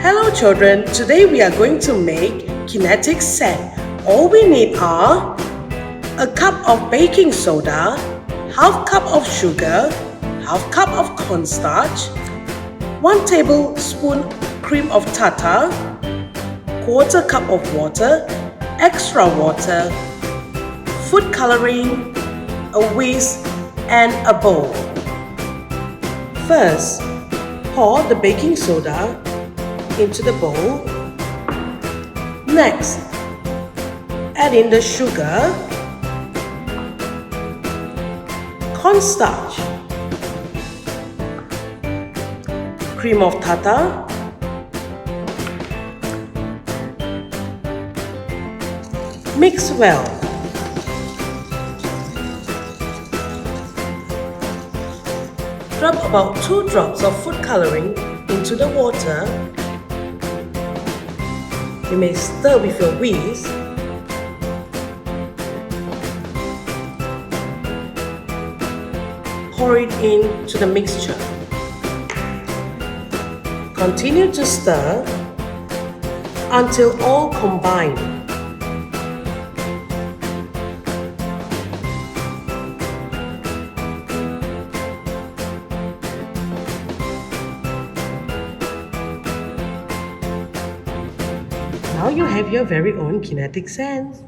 Hello children, today we are going to make kinetic sand. All we need are a cup of baking soda, half cup of sugar, half cup of cornstarch, 1 tablespoon cream of tartar, quarter cup of water, extra water, food coloring, a whisk and a bowl. First, pour the baking soda into the bowl. Next, add in the sugar, cornstarch, cream of tartar, mix well. Drop about 2 drops of food coloring into the water. You may stir with your whisk. Pour it into the mixture. Continue to stir until all combine. Now you have your very own kinetic sand.